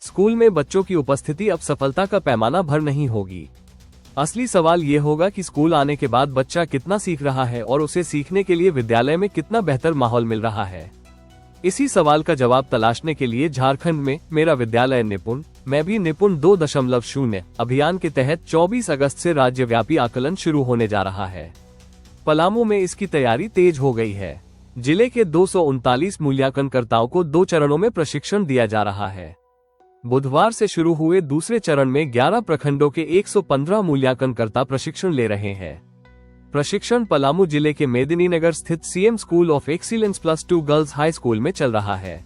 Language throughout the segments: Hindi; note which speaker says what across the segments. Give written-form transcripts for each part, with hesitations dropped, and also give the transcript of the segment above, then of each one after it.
Speaker 1: स्कूल में बच्चों की उपस्थिति अब सफलता का पैमाना भर नहीं होगी। असली सवाल ये होगा कि स्कूल आने के बाद बच्चा कितना सीख रहा है और उसे सीखने के लिए विद्यालय में कितना बेहतर माहौल मिल रहा है। इसी सवाल का जवाब तलाशने के लिए झारखंड में मेरा विद्यालय निपुण, मैं भी निपुण 2.0 अभियान के तहत 24 अगस्त से राज्यव्यापी आकलन शुरू होने जा रहा है। पलामू में इसकी तैयारी तेज हो गई है। जिले के 239 मूल्यांकनकर्ताओं को 2 चरणों में प्रशिक्षण दिया जा रहा है। बुधवार से शुरू हुए दूसरे चरण में 11 प्रखंडों के 115 मूल्यांकनकर्ता प्रशिक्षण ले रहे हैं। प्रशिक्षण पलामू जिले के मेदिनीनगर स्थित CM school of excellence +2 girls high school में चल रहा है।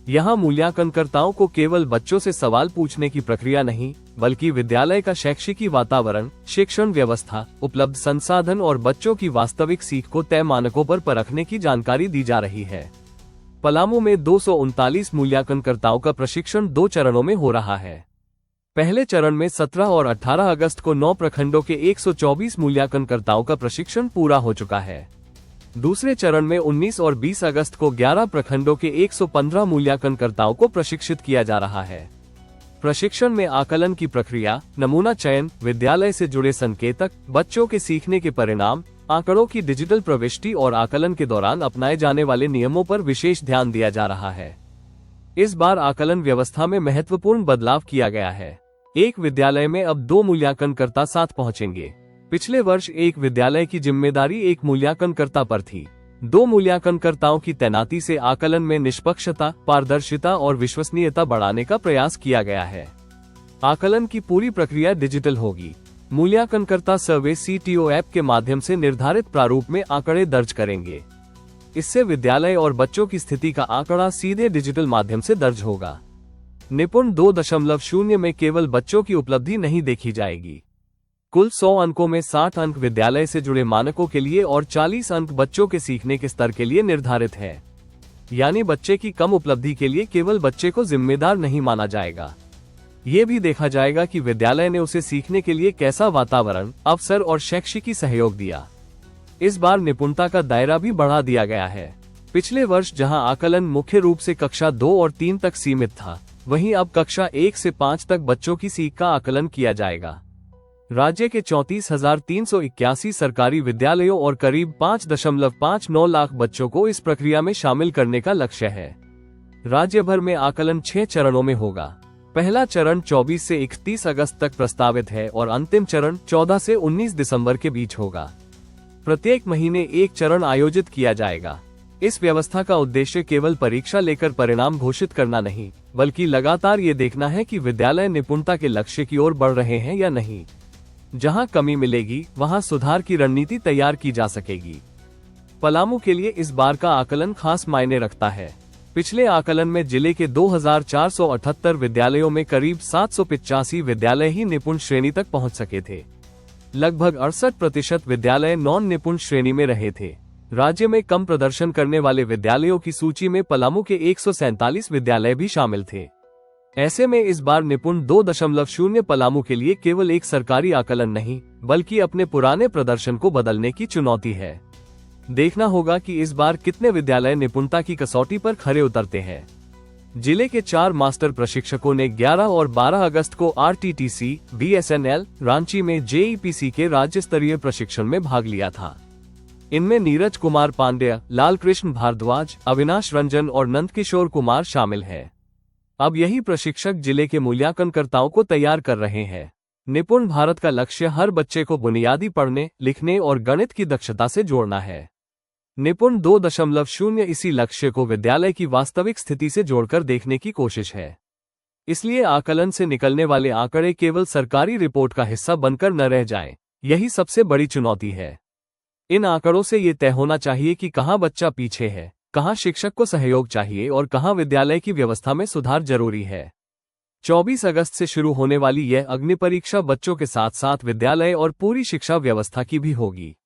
Speaker 1: यहाँ मूल्यांकनकर्ताओं को केवल बच्चों से सवाल पूछने की प्रक्रिया नहीं, बल्कि विद्यालय का शैक्षिकी वातावरण, शिक्षण व्यवस्था, उपलब्ध संसाधन और बच्चों की वास्तविक सीख को तय मानकों पर परखने की जानकारी दी जा रही है। पलामू में 239 मूल्यांकनकर्ताओं का प्रशिक्षण 2 चरणों में हो रहा है। पहले चरण में 17 और 18 अगस्त को 9 प्रखंडों के 124 मूल्यांकनकर्ताओं का प्रशिक्षण पूरा हो चुका है। दूसरे चरण में 19 और 20 अगस्त को 11 प्रखंडों के 115 मूल्यांकनकर्ताओं को प्रशिक्षित किया जा रहा है। प्रशिक्षण में आकलन की प्रक्रिया, नमूना चयन, विद्यालय से जुड़े संकेतक, बच्चों के सीखने के परिणाम, आंकड़ों की डिजिटल प्रविष्टि और आकलन के दौरान अपनाए जाने वाले नियमों पर विशेष ध्यान दिया जा रहा है। इस बार आकलन व्यवस्था में महत्वपूर्ण बदलाव किया गया है। एक विद्यालय में अब 2 मूल्यांकनकर्ता साथ पहुंचेंगे। पिछले वर्ष एक विद्यालय की जिम्मेदारी एक मूल्यांकनकर्ता पर थी। 2 मूल्यांकनकर्ताओं की तैनाती से आकलन में निष्पक्षता, पारदर्शिता और विश्वसनीयता बढ़ाने का प्रयास किया गया है। आकलन की पूरी प्रक्रिया डिजिटल होगी। मूल्यांकनकर्ता सर्वे CTO ऐप के माध्यम से निर्धारित प्रारूप में आंकड़े दर्ज करेंगे। इससे विद्यालय और बच्चों की स्थिति का आंकड़ा सीधे डिजिटल माध्यम से दर्ज होगा। निपुण 2.0 में केवल बच्चों की उपलब्धि नहीं देखी जाएगी। कुल 100 अंकों में 60 अंक विद्यालय से जुड़े मानकों के लिए और 40 अंक बच्चों के सीखने के स्तर के लिए निर्धारित है। यानी बच्चे की कम उपलब्धि के लिए केवल बच्चे को जिम्मेदार नहीं माना जाएगा। ये भी देखा जाएगा कि विद्यालय ने उसे सीखने के लिए कैसा वातावरण, अवसर और शैक्षिकी सहयोग दिया। इस बार निपुणता का दायरा भी बढ़ा दिया गया है। पिछले वर्ष जहां आकलन मुख्य रूप से कक्षा 2 और 3 तक सीमित था, वहीं अब कक्षा 1 से 5 तक बच्चों की सीख का आकलन किया जाएगा। राज्य के 34,381 सरकारी विद्यालयों और करीब 5.59 लाख बच्चों को इस प्रक्रिया में शामिल करने का लक्ष्य है। राज्य भर में आकलन 6 चरणों में होगा। पहला चरण 24 से 31 अगस्त तक प्रस्तावित है और अंतिम चरण 14 से 19 दिसंबर के बीच होगा। प्रत्येक महीने एक चरण आयोजित किया जाएगा। इस व्यवस्था का उद्देश्य केवल परीक्षा लेकर परिणाम घोषित करना नहीं, बल्कि लगातार ये देखना है कि विद्यालय निपुणता के लक्ष्य की ओर बढ़ रहे हैं या नहीं। जहां कमी मिलेगी, वहां सुधार की रणनीति तैयार की जा सकेगी। पलामू के लिए इस बार का आकलन खास मायने रखता है। पिछले आकलन में जिले के 2478 विद्यालयों में करीब 785 विद्यालय ही निपुण श्रेणी तक पहुंच सके थे। लगभग 68% विद्यालय नॉन निपुण श्रेणी में रहे थे। राज्य में कम प्रदर्शन करने वाले विद्यालयों की सूची में पलामू के 147 विद्यालय भी शामिल थे। ऐसे में इस बार निपुण 2.0 पलामू के लिए केवल एक सरकारी आकलन नहीं, बल्कि अपने पुराने प्रदर्शन को बदलने की चुनौती है। देखना होगा कि इस बार कितने विद्यालय निपुणता की कसौटी पर खरे उतरते हैं। जिले के 4 मास्टर प्रशिक्षकों ने 11 और 12 अगस्त को RTTC, BSNL, रांची में JEPC के राज्य स्तरीय प्रशिक्षण में भाग लिया था। इनमें नीरज कुमार पांड्या, लाल कृष्ण भारद्वाज, अविनाश रंजन और नंदकिशोर कुमार शामिल हैं। अब यही प्रशिक्षक जिले के मूल्यांकनकर्ताओं को तैयार कर रहे हैं। निपुण भारत का लक्ष्य हर बच्चे को बुनियादी पढ़ने, लिखने और गणित की दक्षता से जोड़ना है। निपुण 2.0 इसी लक्ष्य को विद्यालय की वास्तविक स्थिति से जोड़कर देखने की कोशिश है। इसलिए आकलन से निकलने वाले आंकड़े केवल सरकारी रिपोर्ट का हिस्सा बनकर न रह जाएं, यही सबसे बड़ी चुनौती है। इन आंकड़ों से ये तय होना चाहिए कि कहाँ बच्चा पीछे है, कहाँ शिक्षक को सहयोग चाहिए और कहाँ विद्यालय की व्यवस्था में सुधार जरूरी है। 24 अगस्त से शुरू होने वाली यह अग्नि परीक्षा बच्चों के साथ साथ विद्यालय और पूरी शिक्षा व्यवस्था की भी होगी।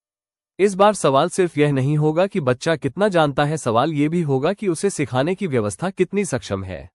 Speaker 1: इस बार सवाल सिर्फ यह नहीं होगा कि बच्चा कितना जानता है, सवाल ये भी होगा कि उसे सिखाने की व्यवस्था कितनी सक्षम है।